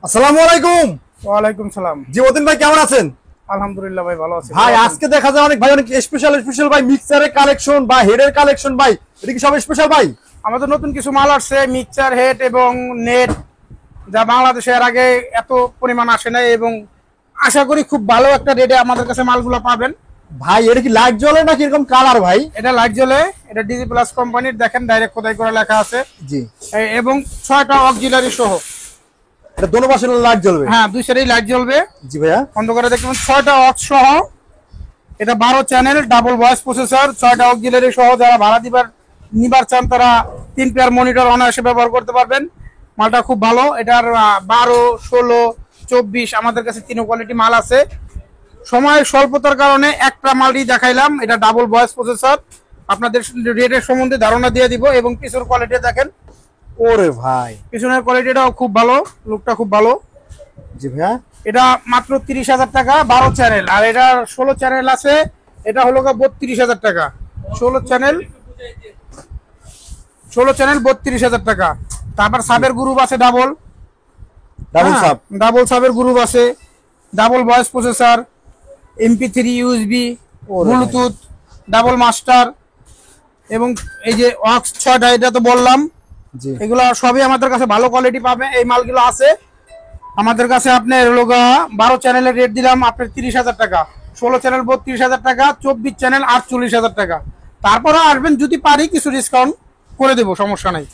আসসালামু আলাইকুম। ওয়ালাইকুম সালাম। জি মতিন ভাই কেমন আছেন? আলহামদুলিল্লাহ ভাই ভালো আছি ভাই আজকে দেখা যায় অনেক ভাই অনেক স্পেশাল ভাই মিক্সারের কালেকশন বা হেডের কালেকশন ভাই, এটা কি সব স্পেশাল ভাই? আমাদের নতুন কিছু মাল আসছে, মিক্সচার হেড এবং নেট, যা বাংলাদেশে এর আগে এত পরিমাণ আসে না এবং আশা করি খুব ভালো একটা রেটে আমাদের কাছে মালগুলো পাবেন। ভাই এটা কি লাইট জ্বলে নাকি এরকম কালার ভাই? এটা লাইট জ্বলে, এটা ডিজি প্লাস কোম্পানির, দেখেন ডাইরেক্ট খোদাই করে লেখা আছে। জি। এবং 6টা অক্সিলারি সহ। এটা দোনো পাশে লাইট জ্বলবে? হ্যাঁ, দুই সাইডেই লাইট জ্বলবে। জি ভাইয়া। অন্ধকারে দেখবেন 6টা অক্স সহ। এটা 12 চ্যানেল ডাবল ভয়েস প্রসেসর, 6টা অক্সিলারি সহ। যারা ভাড়া নিবার চান তারা 3 পেয়ার মনিটর অনায়াসে ব্যবহার করতে পারবেন। মালটা খুব ভালো। এটার 12, 16, 24 আমাদের কাছে 3 কোয়ালিটি মাল আছে। সময় স্বল্পতার কারণে একটা মালই দেখাইলাম। এটা ডাবল ভয়েস প্রসেসর, আপনাদের রেটের সম্বন্ধে ধারণা দিয়ে দিব। এবং পিছনের কোয়ালিটি দেখেন, ওরে ভাই পিছনের কোয়ালিটিটাও খুব ভালো, লুকটা খুব ভালো। জি ভাইয়া। এটা মাত্র 30,000 টাকা, 12 চ্যানেল। আর এটা 16 চ্যানেল আছে, এটা হলো 32,000 টাকা। 16 চ্যানেল 32,000 টাকা। তারপর সাবের গ্রুপ আছে, ডাবল সাবের গ্রুপ আছে, double voice processor, MP3 USB, Bluetooth, double master এবং এই যে অক্স 6টা, এটা তো বললাম। এগুলো সবই আমাদের কাছে ভালো কোয়ালিটি পাবে। এই মালগুলো আছে আমাদের কাছে। আপনার 12 চ্যানেলের রেট দিলাম আপনার 30,000 টাকা, 16 চ্যানেল 32,000 টাকা, 24 চ্যানেল 48,000 টাকা। তারপরে আসবেন, যদি পারি কিছু ডিসকাউন্ট করে দেবো, সমস্যা নাই।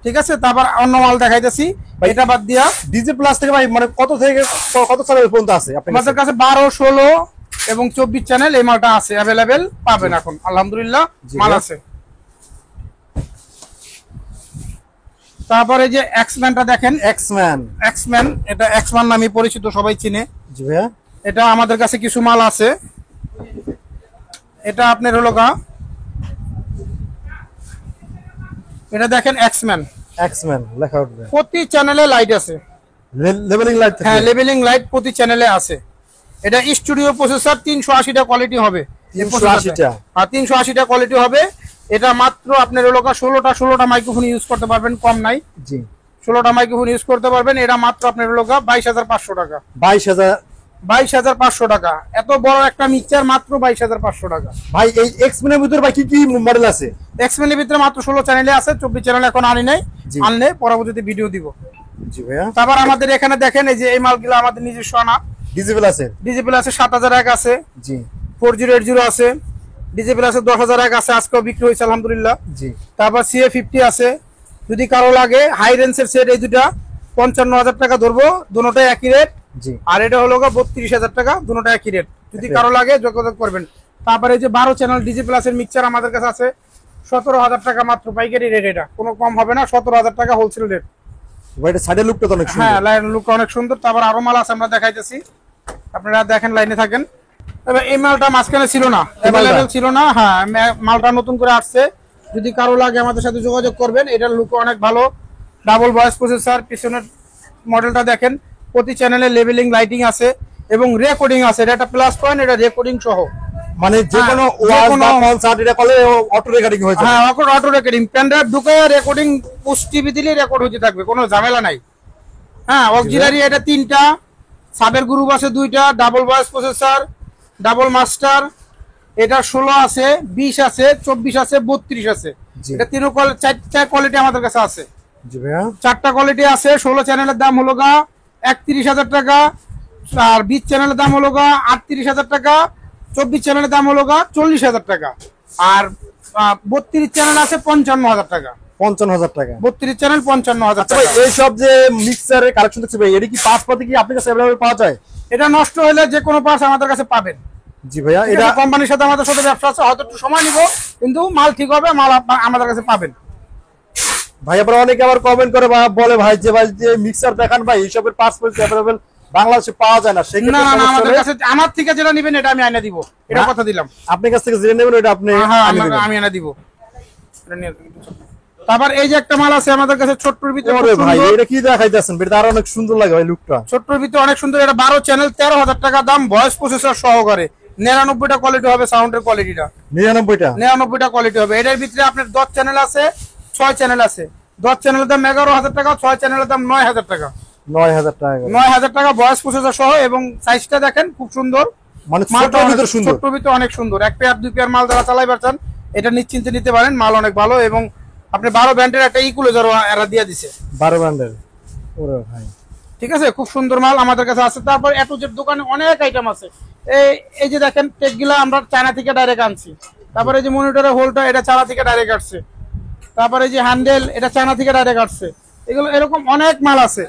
ঠিক আছে, তারপর অন্য মাল দেখাইতেছি। এটা বাদ দিয়া ডিজে প্লাস থেকে ভাই মানে কত থেকে কত চ্যানেল পর্যন্ত আছে আমাদের কাছে? 12, 16 এবং 24 চ্যানেল এই মালটা আছে, অ্যাভেলেবেল পাবেন এখন আলহামদুলিল্লাহ, মাল আছে। তারপরে যে এক্সম্যানটা দেখেন, এক্সম্যান এটা এক্সম্যান নামে পরিচিত, সবাই চিনে। জি ভাইয়া। এটা আমাদের কাছে কিছু মাল আছে। এটা আপনার এটা দেখেন এক্সম্যান লেখা উঠবে। প্রতি চ্যানেলে লাইট আছে, লেভেলিং লাইট। হ্যাঁ, লেভেলিং লাইট প্রতি চ্যানেলে আছে। এটা স্টুডিও প্রসেসর, 380টা কোয়ালিটি হবে। 380টা? হ্যাঁ, 380টা কোয়ালিটি হবে। এটা মাত্র আপনার 16টা মাইক্রোফোন ইউজ করতে পারবেন, কম নাই। জি, 16টা মাইক্রোফোন ইউজ করতে পারবেন। এটা মাত্র আপনার 22,500 টাকা। 22,500 টাকা। এত বড় একটা মিক্সচার মাত্র 22,500 টাকা। ভাই এই এক্সম্যানের ভিতরে ভাই কি কি মডেল আছে? এক্সম্যানের ভিতরে মাত্র 16 চ্যানেলে আছে, 24 চ্যানেল এখন আনি নাই, আনলে পরবর্তীতে ভিডিও দিব। জি ভাইয়া। তারপর আমাদের এখানে দেখেন, এই যে এই মালগুলো আমাদের নিজস্ব আনা। ডিজিটাল আছে 7001 আছে। জি। 4080 আছে। ডিজিটাল আছে 10,001 আছে, আজকেও বিক্রি হয়েছে আলহামদুলিল্লাহ। জি। তারপর CA50 আছে। যদি কারো লাগে হাই রেঞ্জের সেট, এই দুটা 55,000 টাকা ধরবো, দুটোটাই একই রেট। জি। আর এটা হলো 32,000 টাকা, দুটোটা একই রেট। যদি কারো লাগে যোগাযোগ করবেন। তারপরে এই যে 12 চ্যানেল ডিজি প্লাসের মিক্সচার আমাদের কাছে আছে 17,000 টাকা মাত্র, পাইকারি রেট। এটা কোনো কম হবে না, 17,000 টাকা হোলসেল রেট। ভাই এটা সাইডের লুকটা তো অনেক সুন্দর। হ্যাঁ, লাইন লুকটা অনেক সুন্দর। তারপর আরো মাল আছে, আমরা দেখাইতেছি, আপনারা দেখেন, লাইনে থাকেন। তবে এই মালটা মাঝখানে ছিল না, অ্যাভেলেবেল ছিল না। হ্যাঁ, মালটা নতুন করে আসছে। যদি কারো লাগে আমাদের সাথে যোগাযোগ করবেন। এটার লুক অনেক ভালো, ডাবল ভয়েস প্রসেসর। পিছনের মডেলটা দেখেন, প্রতি চ্যানেলে লেভেলিং লাইটিং আছে এবং রেকর্ডিং আছে। এটা একটা প্লাস পয়েন্ট, এটা রেকর্ডিং সহ। মানে যে কোনো ওয়াজ বা কনসার্ট এটা করলে অটো রেকর্ডিং হয়ে যাবে। হ্যাঁ, অটো রেকর্ডিং, পেন ড্রাইভ ঢুকে রেকর্ডিং, পুশ টিভি দিলে রেকর্ড হতে থাকবে, কোনো ঝামেলা নাই। হ্যাঁ, অক্সিলারি এটা 3টা, সাবের গ্রুপ আছে 2টা, double voice processor, double master. এটা 16 আছে, 20 আছে, 24 আছে, 32 আছে। এটা 4টা কোয়ালিটি আমাদের কাছে আছে। জি ভাইয়া। 4টা কোয়ালিটি আছে। 16 চ্যানেলের দাম হলো 31,000 টাকা, আর 20 চ্যানেলের দাম হলো 38,000 টাকা, 24 চ্যানেলের দাম হলো 40,000 টাকা, আর 32 চ্যানেল আছে 55,000 টাকা। 55,000 টাকা 32 চ্যানেল 55,000 আচ্ছা টাকা। ভাই এই সব যে মিক্সারের কালেকশন দেখছি ভাই, এটা কি পার্টস কি আপনার কাছে अवेलेबल পাওয়া যায়? এটা নষ্ট হলে যে কোনো পার্টস আমাদের কাছে পাবেন। জি ভাইয়া। এটা কোম্পানির সাথে আমাদের সাথে ব্যবসা আছে, হয়তো একটু সময় নিব, কিন্তু মাল ঠিক হবে, মাল আমাদের কাছে পাবেন। ভাই আবার অনেকে আবার কমেন্ট করে বা বলে ভাই যে মিক্সার দেখান ভাই, এইসবের পার্টস अवेलेबल বাংলাদেশে পাওয়া যায় না। না, আমাদের কাছে, আমার থেকে যেটা নেবেন এটা আমি এনে দিব, এটা কথা দিলাম। আপনার কাছ থেকে জেনে নেবেন, এটা আপনি আমি এনে দিব। তারপর এই যে একটা মাল আছে আমাদের কাছে, ছোট্টর ভিতরে। ওরে ভাই এটা কি দেখাইতেছেন? এটা আরো অনেক সুন্দর লাগে ভাই লুকটা। ছোট্টর ভিতরে অনেক সুন্দর। এটা 12 চ্যানেল, 13,000 টাকা দাম, ভয়েস প্রসেসর সহকারে। 99টা কোয়ালিটি হবে, সাউন্ডের কোয়ালিটিটা 99টা কোয়ালিটি হবে। এটার ভিতরে আপনার 10 চ্যানেল আছে, 6 চ্যানেল আছে। 10 চ্যানেলের দাম 11,000 টাকা, 6 চ্যানেলের দাম 9,000 টাকা। 9,000 টাকা করে। 9,000 টাকা ভয়েস প্রসেসর সহ, এবং সাইজটা দেখেন খুব সুন্দর, মানে মালটা ছোটর ভিতর সুন্দর। ছোট্ট ভিতর অনেক সুন্দর। এক পেয়ার দুই পেয়ার মাল যারা চালাইবার চান এটা নিশ্চিন্তে নিতে পারেন, মাল অনেক ভালো। এবং আপনি 12 ব্র্যান্ডের একটা ইকুলাইজার এরা দিয়ে দিছে, 12 ব্র্যান্ডের। ওরে ভাই, ঠিক আছে, খুব সুন্দর মাল আমাদের কাছে আছে। তারপর এ টু জেড দোকানে অনেক আইটেম আছে। এই যে দেখেন টেকগুলা আমরা চায়না থেকে ডাইরেক্ট আনছি। তারপরে এই যে মনিটরের হোলটা এটা চায়না থেকে ডাইরেক্ট আসছে। তারপরে এই যে হ্যান্ডেল এটা চায়না থেকে ডাইরেক্ট আসছে। এগুলো এরকম অনেক মাল আছে।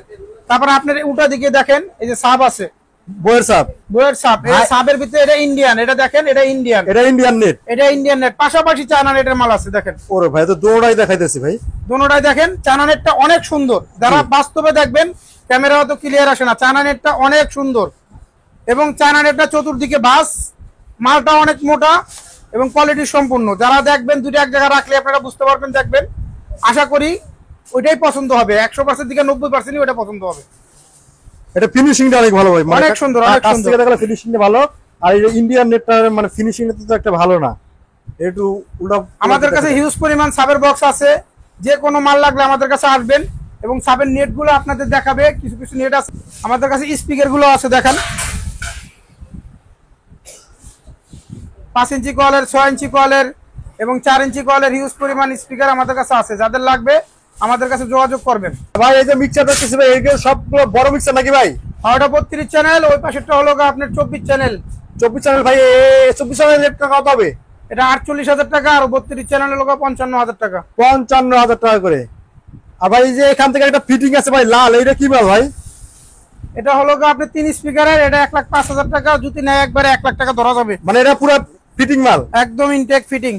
তারপরে আপনার উল্টা দিকে দেখেন এই যে সাব আছে, বইয়ের সাপ। বইয়ের সাব। এই সাবের ভিতরে এটা ইন্ডিয়ান, এটা দেখেন এটা ইন্ডিয়ান, এটা ইন্ডিয়ান নেট, এটা ইন্ডিয়ান নেট, পাশাপাশি চায়না নেটের মাল আছে দেখেন। ওরে ভাই তো দৌড়াই দেখাইতেছি ভাই। দোনোটাই দেখেন, চায়না নেটটা অনেক সুন্দর, যারা বাস্তবে দেখবেন ক্যামেরা তো ক্লিয়ার আসে না, চায়না নেটটা অনেক সুন্দর। এবং চায়না নেটটা চতুর্দিকে বাস, মালটা অনেক মোটা এবং কোয়ালিটি সম্পূর্ণ। যারা দেখবেন দুটো এক জায়গায় রাখলে আপনারা বুঝতে পারবেন, দেখবেন, আশা করি ওইটাই পছন্দ হবে। 100% দিকে 90% ওইটা পছন্দ হবে। এটা ফিনিশিংটা অনেক ভালো ভাই, অনেক সুন্দর, অনেক কাছ সুন্দর। থেকে দেখলে ফিনিশিংটা ভালো। আর এই ইন্ডিয়ান নেটটা মানে ফিনিশিংটা তো একটা ভালো না, একটু উল্টা। আমাদের কাছে হিউজ পরিমাণ সাবের বক্স আছে, যে কোনো মাল লাগলে আমাদের কাছে আসবেন এবং সাবের নেট গুলো আপনাদের দেখাবে। কিছু কিছু নেট আছে আমাদের কাছে, স্পিকার গুলো আছে দেখেন, 5 ইঞ্চি কয়েলের, 6 ইঞ্চি কয়েলের এবং 4 ইঞ্চি কয়েলের হিউজ পরিমাণ স্পিকার আমাদের কাছে আছে। যাদের লাগবে আমাদের কাছে যোগাযোগ করবেন। ভাই এই যে মিক্সার দেখতেছি ভাই, এইগুলো সবগুলো বড় মিক্সার নাকি ভাই? ওটা 32 চ্যানেল, ওই পাশেরটা হলো আপনার 24 চ্যানেল। 24 চ্যানেল ভাই, 24 চ্যানেল রেট কত হবে? এটা 48,000 টাকা, আর 32 চ্যানেল হলো 55,000 টাকা। 55,000 টাকা করে। আর ভাই এই যে এখান থেকে একটা ফিটিং আছে ভাই লাল, এইটা কি মাল ভাই? এটা হলো আপনি 3 স্পিকারের, এটা 1,05,000 টাকা। যদি নেয় একবারে 1 লাখ টাকা ধরা যাবে। মানে এটা পুরো ফিটিং মাল, একদম ইনটেক ফিটিং।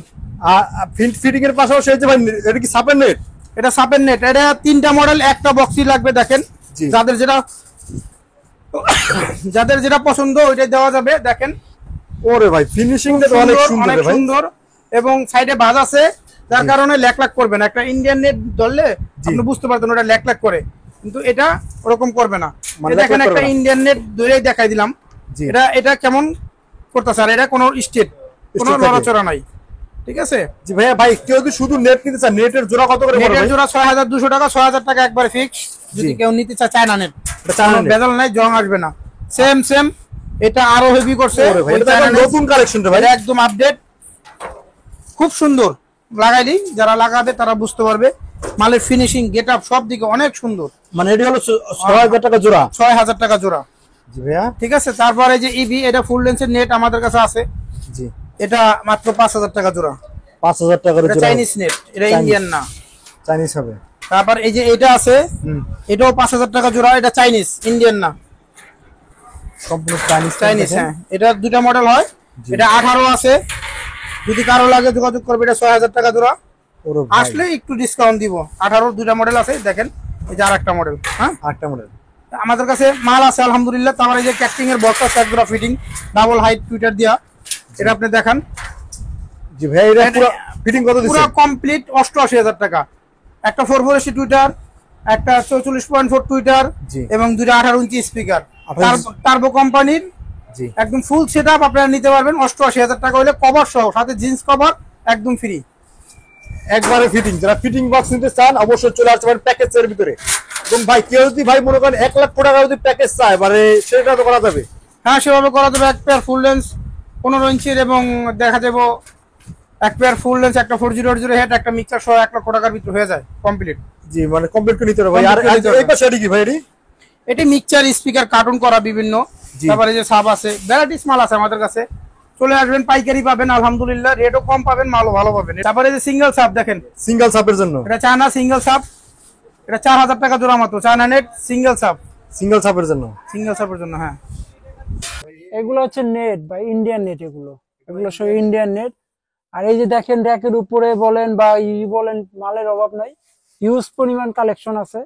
আর ফিটিং এর পাশাপাশি এই যে ভাই এটা কি সাপের নেট? এটা সাপের নেট। এটা 3টা মডেল, একটা বক্সই লাগবে দেখেন। জি। যাদের যেটা পছন্দ ওইটাই দেওয়া যাবে দেখেন। ওরে ভাই ফিনিশিংটা তো অনেক সুন্দর অনেক রে ভাই। সুন্দর, এবং সাইডে ভাঁজ আছে, যার কারণে ল্যাক ল্যাক করবে না। একটা ইন্ডিয়ান নেট ধরলে আপনি বুঝতে পারতেন ওটা ল্যাক ল্যাক করে, কিন্তু এটা ওরকম করবে না। মানে এই দেখেন ল্যাক একটা করবে না। ইন্ডিয়ান নেট ধরেই দেখাই দিলাম। জি। এটা কেমন করতেছে, আর এটা কোনো স্টেট, কোনো State থাকে। নড়াচড়া নাই, ঠিক আছে। জি ভাইয়া, ভাই কেউ যদি শুধু নেট কিনতে চায়, নেটের জোড়া কত করে পড়বে নেটের ভাই? জোড়া 6,200 টাকা, 6,000 টাকা একবারে ফিক্স। যদি জি। কেউ নিতে চায় চায়না নেট, এটা চায়না কোনো net। বেজাল নাই, জং আসবে না। সেম এটা আরো হেভি করছে। ওরে ভাই ওই এটা তো চায়না একদম net, নতুন কালেকশন রে ভাই। এটা একদম আপডেট, খুব সুন্দর। লাগাইলি যারা লাগাবে তারা বুঝতে পারবে, মালের ফিনিশিং, গেটআপ সব দিকে অনেক সুন্দর। মানে এটি হলো 6,000 টাকা জোড়া। 6,000 টাকা জোড়া, জি ভাইয়া। ঠিক আছে। তারপরে যে ইবি, এটা ফুল লেন্সের নেট আমাদের কাছে আছে, জি। এটা মাত্র 5,000 টাকা জোড়া। 5,000 টাকা করে এটা জোড়া। চাইনিজ নেট, এটা ইন্ডিয়ান না। চাইনিজ হবে। তারপর এই যে এটা আছে, এটাও 5,000 টাকা জোড়া, এটা চাইনিজ, ইন্ডিয়ান না, সম্পূর্ণ চাইনিজ। চাইনিজ। হ্যাঁ, এটা দুটা মডেল হয়, এটা 18 আছে। যদি কারো লাগে যোগাযোগ করবে, এটা 6,000 টাকা জোড়া। ওরে ভাই আসলে একটু ডিসকাউন্ট দিব। 18 দুটা মডেল আছে দেখেন, এই যে আরেকটা মডেল। হ্যাঁ, আরেকটা মডেল। আমাদের কাছে মাল আছে আলহামদুলিল্লাহ। তারপর এই যে ক্যাস্টিং এর বক্স আছে, একজোড়া ফিটিং, ডাবল হাইট টুইটার দিয়া, এটা আপনি দেখান। জি ভাই এটা পুরো ফিটিং কত পুরো দিছেন? কমপ্লিট 88,000 টাকা। একটা 480 টুইটার, একটা 44.4 টুইটার, জি। এবং দুইটা 18 ইঞ্চি স্পিকার, 18 ইঞ্চি। টার্বো কোম্পানির, জি। একদম ফুল সেটআপ আপনারা নিতে পারবেন 88,000 টাকা হলে, কভার সহ, সাথে জিন্স কভার একদম ফ্রি। একবারে ফিটিং। যারা ফিটিং বক্স নিতে চান অবশ্যই চলে আসতে পারেন প্যাকেজের ভিতরে। এবং ভাই কেউ যদি ভাই মনে করেন 1 লাখ টাকা যদি প্যাকেজ চায়, মানে সেটা তো করা যাবে। হ্যাঁ, সেভাবে করা যাবে। এক পেয়ার ফুল লেন্স 15 ইঞ্চির, এবং দেখা যাবো এক পেয়ার ফুল লেন্স, একটা 4080 হেড, একটা মিক্সার সহ 1 লক্ষ টাকার ভিতরে হয়ে যায় কমপ্লিট। জি, মানে কমপ্লিট করে নিতে হবে ভাই। আর Complete করে নিতে হবে। এই পাশে এটি কি ভাই? এটি মিক্সচার, স্পিকার, কার্টুন করা বিভিন্ন। জি। তারপরে যে সাব আছে, ভ্যারাইটিস মাল আছে আমাদের কাছে। চলে আসবেন, পাইকারি পাবেন আলহামদুলিল্লাহ, রেটও কম পাবেন, মালও ভালো পাবেন। তারপরে যে সিঙ্গেল সাব দেখেন, সিঙ্গেল সাপের জন্য। এটা চায়না সিঙ্গেল সাব, এটা 4,000 টাকা জোড়া মাত্র। China net single sub, single সাপের জন্য। সিঙ্গেল সাবের জন্য। হ্যাঁ, এগুলো হচ্ছে নেট বা ইন্ডিয়ান নেট, এগুলো সব ইন্ডিয়ান নেট। আর এই যে দেখেন র্যাকের উপরে বলেন বা বলেন, মালের অভাব নাই, হিউজ পরিমাণ কালেকশন আছে,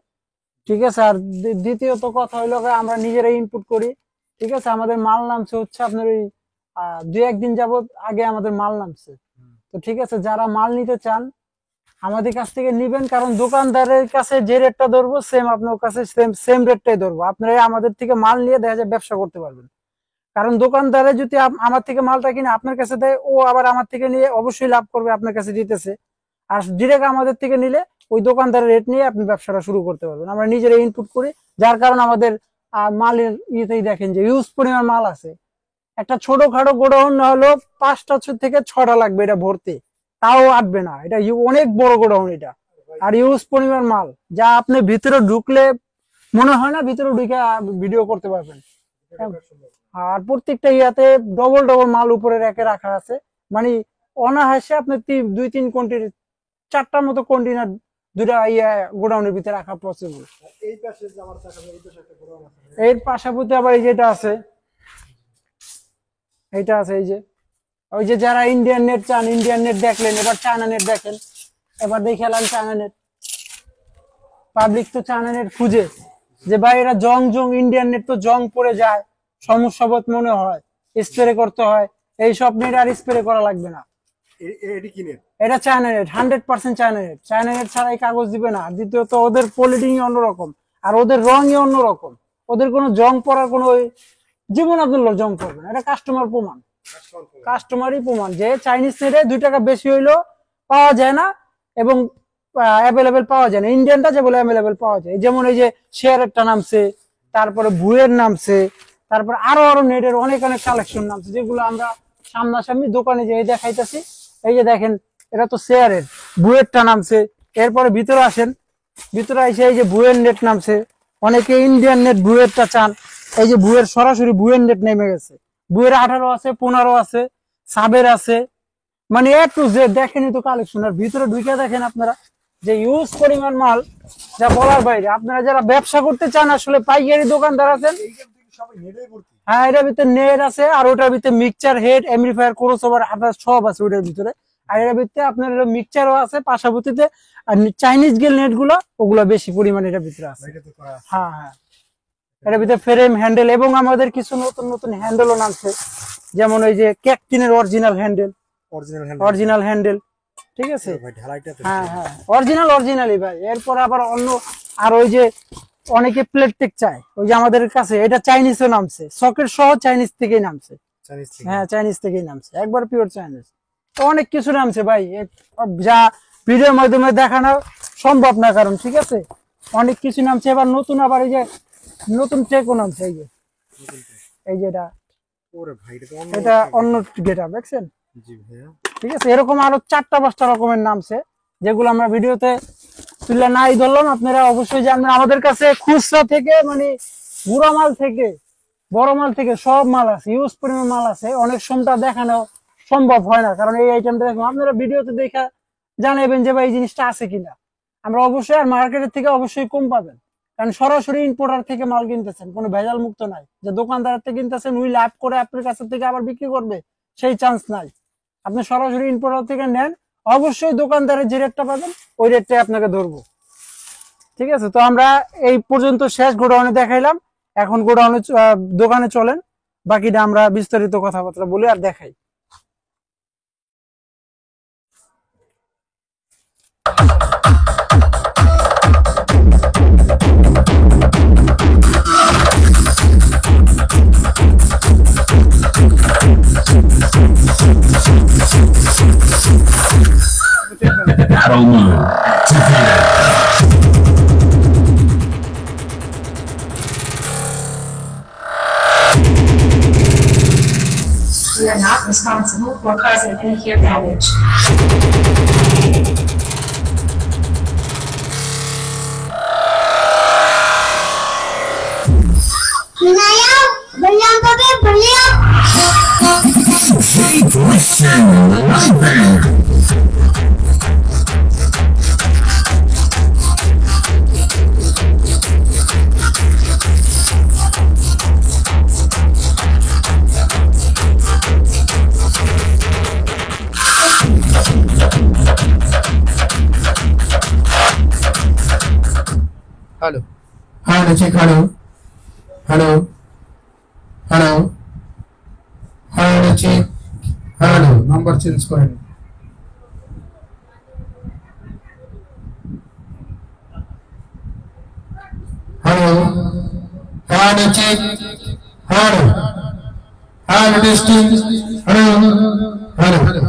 ঠিক আছে। আর দ্বিতীয়ত কথা হইলো আমরা নিজেরাই ইনপুট করি, ঠিক আছে। আমাদের মাল নামছে হচ্ছে আপনার ওই 2-1 দিন যাবত আগে আমাদের মাল নামছে। তো ঠিক আছে, যারা মাল নিতে চান আমাদের কাছ থেকে নিবেন, কারণ দোকানদারের কাছে যে রেটটা ধরবো সেম আপনার কাছে সেম রেটটাই ধরবো। আপনারা আমাদের থেকে মাল নিয়ে দেখা যায় ব্যবসা করতে পারবেন। কারণ দোকানদারে যদি আমার থেকে মালটা কিনে আপনার কাছে দেয়, ও আবার আমার থেকে নিয়ে অবশ্যই লাভ করবে, আপনার কাছে দিতেছে। আর ডিরেক্ট আমাদের থেকে নিলে ওই দোকানদারের রেট নিয়ে আপনি ব্যবসাটা শুরু করতে পারবেন। আমরা নিজেরা ইনপুট করি, যার কারণে আমাদের মালের ইয়েতেই দেখেন যে ইউজ পরিমাণ মাল আছে। একটা ছোটখাটো গোডাউন না হলেও 5টা থেকে 6টা লাগবে এটা ভরতে, তাও আটবে না। এটা অনেক বড় গোডাউন এটা, আর ইউজ পরিমাণ মাল, যা আপনি ভিতরে ঢুকলে মনে হয় না ভিতরে ঢুকে ভিডিও করতে পারবেন। আর প্রত্যেকটা ইয়াতে ডবল ডবল মাল উপরে রেখে রাখা আছে, মানে অনায়াসে আপনি 2-3 কন্টেনার, 4টার মতো কন্টেনার দুটা ইয়া গোডাউনের ভিতরে রাখা পসিবল। এর পাশাপাশি আবার এই যেটা আছে, এইটা আছে, এই যে ওই যে যারা ইন্ডিয়ান নেট চান, ইন্ডিয়ান নেট দেখলেন, এবার চায়না নেট দেখেন, এবার দেখালাম চায়না নেট। পাবলিক তো চায়না নেট খুঁজে যে ভাই এরা জং ইন্ডিয়ান নেট তো জং পড়ে যায়, সমস্যা বোধ মনে হয়, স্প্রে করতে হয়। এই সব নেট আর স্প্রে করা লাগবে না। এটা China net, 100% China net. China net ছাড়াই কাগজ দিবে না। দ্বিতীয়ত ওদের পলিটিং অন্যরকম, আর ওদের রঙই অন্যরকম। ওদের কোনো জং পড়ার কোনো জীবন আব্দুল্লাহ জং পড়বে না। এটা কাস্টমার প্রমাণ, কাস্টমারই প্রমাণ যে চাইনিজ নেটে 2 টাকা বেশি হইলেও পাওয়া যায় না, এবং অ্যাভেলেবেল পাওয়া যায় না। ইন্ডিয়ানটা যে বলে অ্যাভেলেবেল পাওয়া যায়। যেমন এই যে শেয়ারেরটা নামছে, তারপরে ভুয়ের নামছে, তারপর আরো নেটের অনেক কালেকশন নামছে, যেগুলো আমরা সামনাসামনি দোকানে যে দেখাইতেছি। এই যে দেখেন, এটা তো শেয়ারের, ভুয়েরটা নামছে। এরপরে ভিতরে আসেন, ভিতরে এসে এই যে ভুয়ের নেট নামছে। অনেকে ইন্ডিয়ান নেট ভুয়েরটা চান, এই যে ভুয়ের সরাসরি ভুয়ের নেট নেমে গেছে। ভুয়ের 18 আছে, 15 আছে, সাবের আছে, মানে এ টু জেড দেখেনি তো কালেকশন। আর ভিতরে ঢুকে দেখেন আপনারা যে ইউজ পরিমাণ মাল, যা বলার বাইরে। আপনারা যারা ব্যবসা করতে চান, আসলে পাইকারি দোকানদার আছেন, হ্যাঁ এটার ভিতরে নেট আছে, আর ওটার ভিতরে মিক্সচার, হেড, এমপ্লিফায়ার, ক্রসওভার আপনার সব আছে ওটার ভিতরে। আর এটার ভিতরে আপনার মিক্সচারও আছে পাশাপাশিতে। আর চাইনিজ গেল নেট গুলো, ওগুলো বেশি পরিমাণে এটার ভিতরে আছে। হ্যাঁ হ্যাঁ, এটার ভিতরে ফ্রেম, হ্যান্ডেল, এবং আমাদের কিছু নতুন নতুন হ্যান্ডেলও নামছে। যেমন ওই যে ক্যাকটিনের অরিজিনাল হ্যান্ডেল, অরিজিনাল হ্যান্ডেল, ঠিক আছে। হ্যাঁ হ্যাঁ, অরিজিনালই ভাই। এরপর আবার অন্য, আর ওই যে অনেকে প্লেট টেক চায়, ওই যে আমাদের কাছে এটা চাইনিজও নামছে, সকেট সহ চাইনিজ থেকেই নামছে। হ্যাঁ, চাইনিজ থেকেই নামছে, একবার পিওর চাইনিজ। তো অনেক কিছু নামছে ভাই, যা ভিডিওর মাধ্যমে দেখানো সম্ভব না, কারণ ঠিক আছে অনেক কিছু নামছে। এবার নতুন আবার এই যে নতুন টেকও নামছে, এই যে এটা অন্য গেটআপ দেখছেন, ঠিক আছে। এরকম আরো 4টা-5টা রকমের নামছে, যেগুলো আমরা ভিডিওতে তুলে নাই ধরলাম। আপনারা অবশ্যই জানবেন আমাদের কাছে খুচরা থেকে, মানে বুড়া মাল থেকে বড় মাল থেকে সব মাল আছে, ইউজ পরিমাণ মাল আছে। অনেক সময় দেখানো সম্ভব হয় না, কারণ এই আইটেমটা দেখুন, আপনারা ভিডিওতে দেখা জানাবেন যে ভাই এই জিনিসটা আছে কিনা। আমরা অবশ্যই, আর মার্কেটের থেকে অবশ্যই কম পাবেন, কারণ সরাসরি ইম্পোর্টার থেকে মাল কিনতেছেন, কোনো ভেজাল মুক্ত নাই। যে দোকানদার থেকে কিনতেছেন, উই লাভ করে আপনার কাছ থেকে আবার বিক্রি করবে, সেই চান্স নাই। আপনি সরাসরি ইম্পোর্টার থেকে নেন, অবশ্যই দোকানদারের যে রেটটা পাবেন ওই রেটটাই আপনাকে ধরবো, ঠিক আছে। তো আমরা এই পর্যন্ত শেষ গোডাউনে দেখাইলাম, এখন গোডাউনে দোকানে চলেন, বাকিটা আমরা বিস্তারিত কথাবার্তা বলি আর দেখাই। Battle mode activated. We are not responsible for causing any ear damage. Beliau, beliau pakai beliau. Listen, live. Hello, hello check, hello hello hello hello check, hello number change করেন। Hello hello check, hello hello testing, hello hello hello.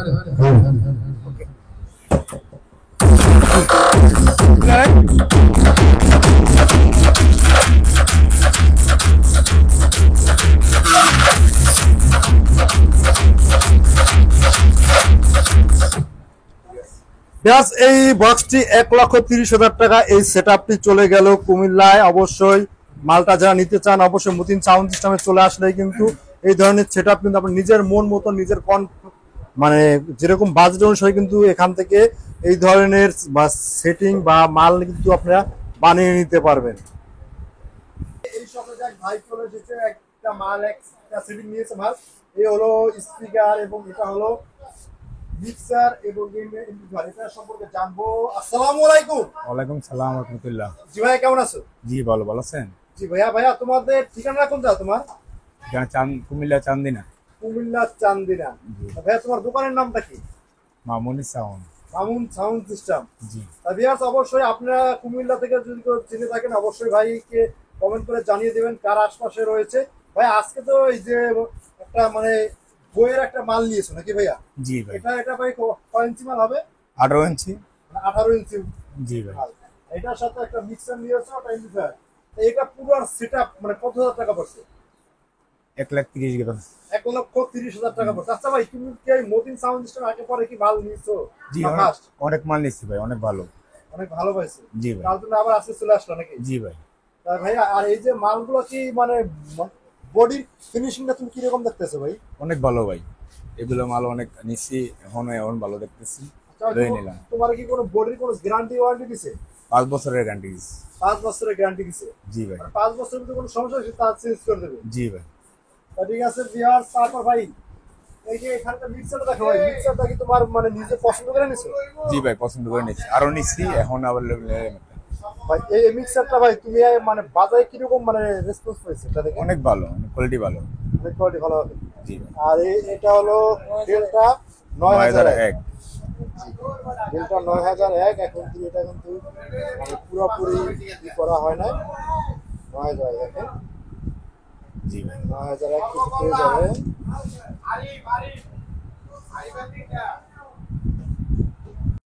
ব্যাস এই বক্সটি 1,30,000 টাকা। এই সেটআপটি চলে গেল কুমিল্লায়। অবশ্যই মালটা যারা নিতে চান অবশ্যই মতিন সাউন্ড সিস্টেমে চলে আসলে কিন্তু এই ধরনের সেটআপ কিন্তু আপনার নিজের মন মতো নিজের মানে যেরকম বাজেট অনুসারে কিন্তু এখান থেকে এই ধরনের বা সেটিং বা মাল কিন্তু আপনারা বানিয়ে নিতে পারবেন। এই সঙ্গে যাক ভাই চলে এসেছে একটা মাল একটা সেটিং নিয়েছে মাল। এই হলো স্পিকার এবং এটা হলো মিক্সার এবং এটা সম্পর্কে জানবো। আসসালামু আলাইকুম। ওয়ালাইকুম সালাম রহমতুল্লাহ। জি ভাই কেমন আছো? জি ভালো আছেন? জি ভাইয়া তোমাদের ঠিকানা কোনটা তোমার? কুমিল্লা চান্দিনা। কুমিল্লা চান্দিনা। ভাইয়া তোমার দোকানের নামটা কি? Mamuni sound. Mamun sound system. জি ভিউয়ার্স অবশ্যই আপনারা কুমিল্লা থেকে যদি কেউ চিনে থাকেন অবশ্যই ভাইকে কমেন্ট করে জানিয়ে দেবেন কার আশপাশে রয়েছে। ভাই আজকে তো এই যে একটা মানে বইয়ের একটা মাল নিয়েছো নাকি ভাইয়া? জি ভাই। এটা ভাই কয় ইঞ্চি মাল হবে? 18 ইঞ্চি। 18 ইঞ্চি। জি ভাই। এটার সাথে একটা মিক্সার নিয়েছো ওটা ইন্ডিফায়ার। এটা পুরো সেটআপ মানে কত হাজার টাকা পড়ছে? 1,30,000 টাকা। 1,30,000 টাকা পড়ছে। আচ্ছা ভাই তুমি কি এই মতিন সাউন্ড সিস্টেম আগে পরে কি মাল নিয়েছো? জি অনেক মাল নিচ্ছি ভাই, অনেক ভালো। অনেক ভালো পাইছে। জি ভাই। তার জন্য আবার আজকে চলে আসলো নাকি? জি ভাই। ভাইয়া আর এই যে মালগুলো কি মানে বডির ফিনিশিংটা তুমি কিরকম দেখতেছো ভাই? অনেক ভালো ভাই, এগুলো মাল অনেক নিচ্ছি, এখন ভালো দেখতেছি। নিলাম। তোমার কি কোনো বডির কোনো গ্যারান্টি ওয়ারেন্টি দিছে? 5 বছরের গ্যারান্টি দিছে। 5 বছরের গ্যারান্টি দিছে? জি ভাই। 5 বছরের মধ্যে কোনো সমস্যা হলে তা চেঞ্জ করে দেবে? জি ভাই। ঠিক আছে ভিউয়ার্স। তারপর ভাই এই যে এখানকার মিক্সারটা দেখো ভাই, মিক্সারটা কি তোমার মানে নিজে পছন্দ করে নিছো? জি ভাই পছন্দ করে নিচ্ছি, আরো নিচ্ছি, এখন আবার ভাই এই মিক্সারটা ভাই তুমি মানে বাজারে কিরকম মানে রেসপন্স পেয়েছে এটা দেখে? অনেক ভালো, অনেক কোয়ালিটি ভালো। অনেক কোয়ালিটি ভালো হবে। জি ভাই। আর এটা হলো ডেল্টা 9001। ডেল্টা 9001। এখন কিন্তু এটা কিন্তু মানে পুরোপুরি করা হয় না। 9001 দেখেন। জি ভাই। 9001 কিছু পেয়ে যাবে।